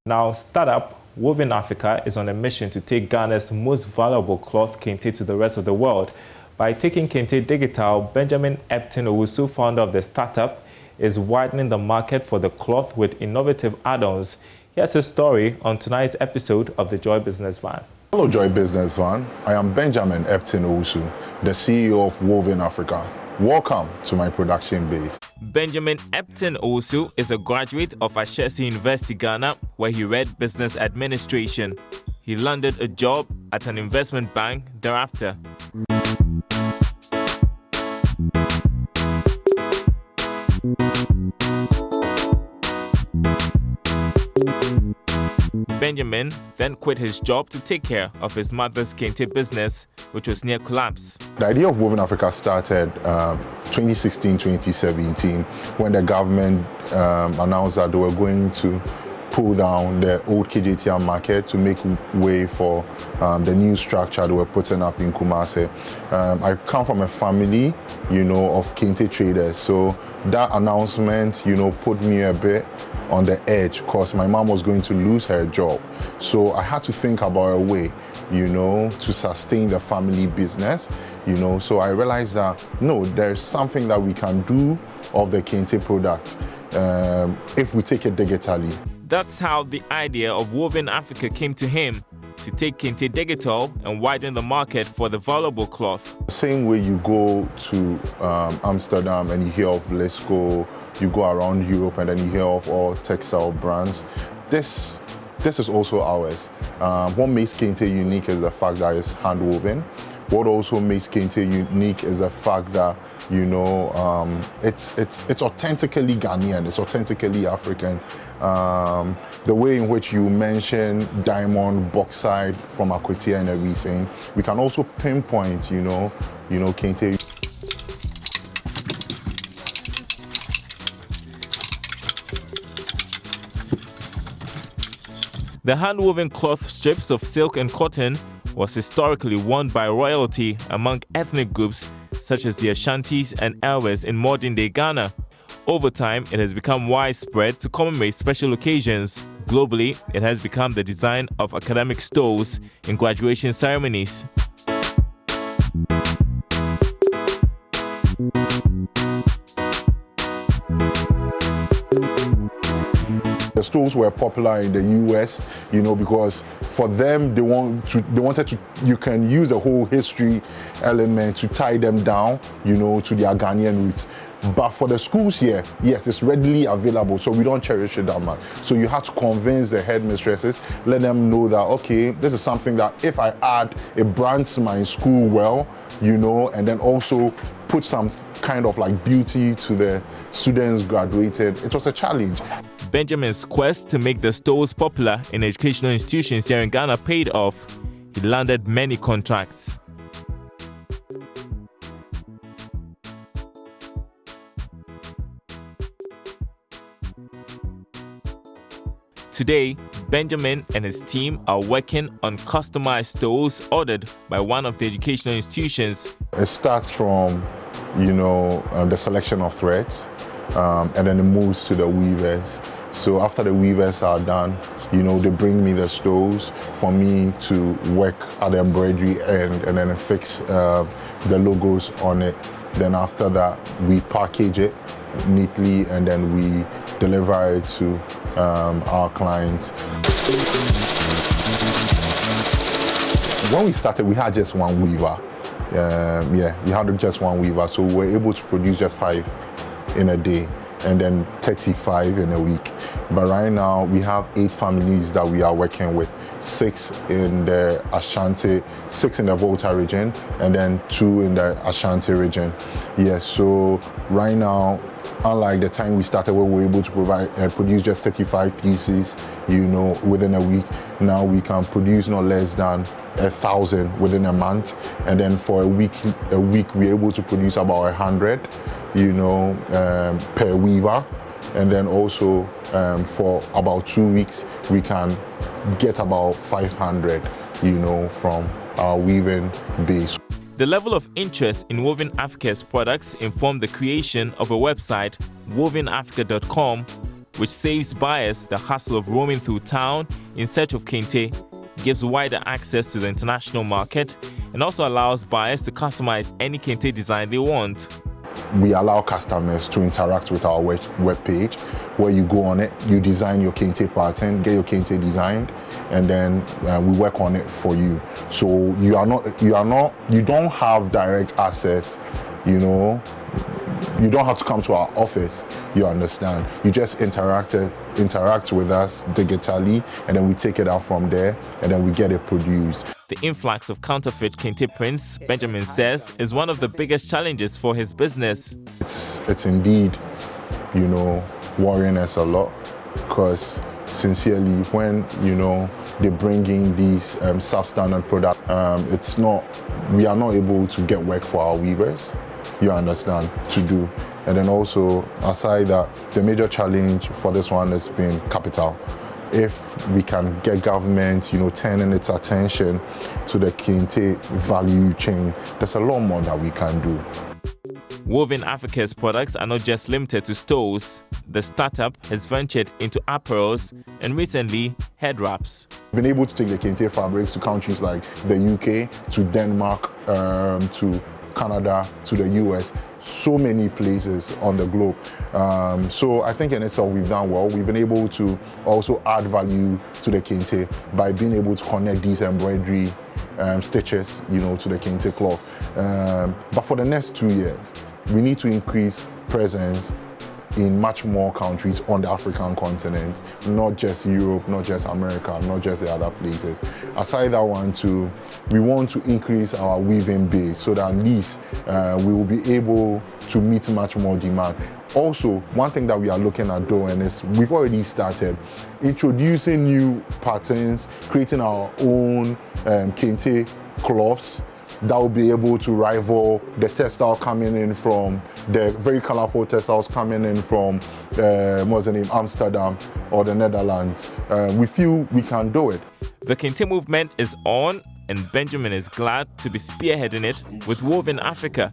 Now, startup Woven Africa is on a mission to take Ghana's most valuable cloth, Kente, to the rest of the world. By taking Kente digital, Benjamin Epton Owusu, founder of the startup, is widening the market for the cloth with innovative add-ons. Here's his story on tonight's episode of the Joy Business Van. Hello, Joy Business Van. I am Benjamin Epton Owusu, the CEO of Woven Africa. Welcome to my production base. Benjamin Epton Owusu is a graduate of Ashesi University, Ghana, where he read business administration. He landed a job at an investment bank thereafter. Benjamin then quit his job to take care of his mother's Kente business, which was near collapse. The idea of Woven Africa started 2016-2017 when the government announced that they were going to pull down the old KJTR market to make way for the new structure they were putting up in Kumasi. I come from a family, of Kente traders, so that announcement, put me a bit on the edge because my mom was going to lose her job. So I had to think about a way, to sustain the family business, So I realized that, no, there's something that we can do of the Kente product if we take it digitally. That's how the idea of Woven Africa came to him, to take Kente digital and widen the market for the valuable cloth. Same way you go to Amsterdam and you hear of Lesco, you go around Europe and then you hear of all textile brands. This is also ours. What makes Kente unique is the fact that it's hand woven. What also makes Kente unique is the fact that it's authentically Ghanaian, it's authentically African. The way in which you mention diamond, bauxite from Akwatia and everything, we can also pinpoint, Kente. The hand-woven cloth strips of silk and cotton was historically worn by royalty among ethnic groups such as the Ashantis and Elwes in modern-day Ghana. Over time, it has become widespread to commemorate special occasions. Globally, it has become the design of academic stoles in graduation ceremonies. The stoles were popular in the US, because for them, they wanted to, you can use the whole history element to tie them down, to their Ghanaian roots. But for the schools here, yes, it's readily available, so we don't cherish it that much. So you have to convince the headmistresses, let them know that, okay, this is something that if I add, it brands my school well, and then also put some kind of like beauty to the students graduated. It was a challenge. Benjamin's quest to make the stoles popular in educational institutions here in Ghana paid off. He landed many contracts. Today, Benjamin and his team are working on customized stoles ordered by one of the educational institutions. It starts from, the selection of threads, and then it moves to the weavers. So after the weavers are done, they bring me the stoles for me to work at the embroidery end and then fix the logos on it. Then after that, we package it neatly and then we deliver it to our clients. When we started, we had just one weaver. We had just one weaver, so we were able to produce just 5 in a day and then 35 in a week. But right now, we have 8 families that we are working with, 6 in the Ashanti, 6 in the Volta region, and then 2 in the Ashanti region. Yes, so right now, unlike the time we started where we were able to produce just 35 pieces, within a week, now we can produce no less than 1,000 within a month. And then for a week we're able to produce about 100, per weaver. And then also for about 2 weeks, we can get about 500, from our weaving base. The level of interest in Woven Africa's products informed the creation of a website, wovenafrica.com, which saves buyers the hassle of roaming through town in search of Kente, gives wider access to the international market, and also allows buyers to customize any Kente design they want. We allow customers to interact with our web page, where you go on it, you design your Kente pattern, get your Kente designed, and then we work on it for you. So you don't have direct access, you know. You don't have to come to our office, you understand. You just interact with us digitally, and then we take it out from there, and then we get it produced. The influx of counterfeit Kente prints, Benjamin says, is one of the biggest challenges for his business. It's indeed, you know, worrying us a lot, because sincerely, when, you know, they bring in these substandard products, we are not able to get work for our weavers, you understand, to do. And then also, aside that, the major challenge for this one has been capital. If we can get government, you know, turning its attention to the Kente value chain, there's a lot more that we can do. Woven Africa's products are not just limited to stores. The startup has ventured into apparels and recently head wraps. We've been able to take the Kente fabrics to countries like the UK, to Denmark, to Canada, to the US, so many places on the globe. So I think in itself we've done well. We've been able to also add value to the Kente by being able to connect these embroidery stitches, you know, to the Kente cloth. But for the next 2 years, we need to increase presence in much more countries on the African continent, not just Europe, not just America, not just the other places. Aside that one too, we want to increase our weaving base so that at least we will be able to meet much more demand. Also, one thing that we are looking at doing is we've already started introducing new patterns, creating our own Kente cloths that will be able to rival the textile coming in from the very colorful textiles coming in from Amsterdam or the Netherlands. We feel we can do it. The Kente movement is on, and Benjamin is glad to be spearheading it with Woven Africa.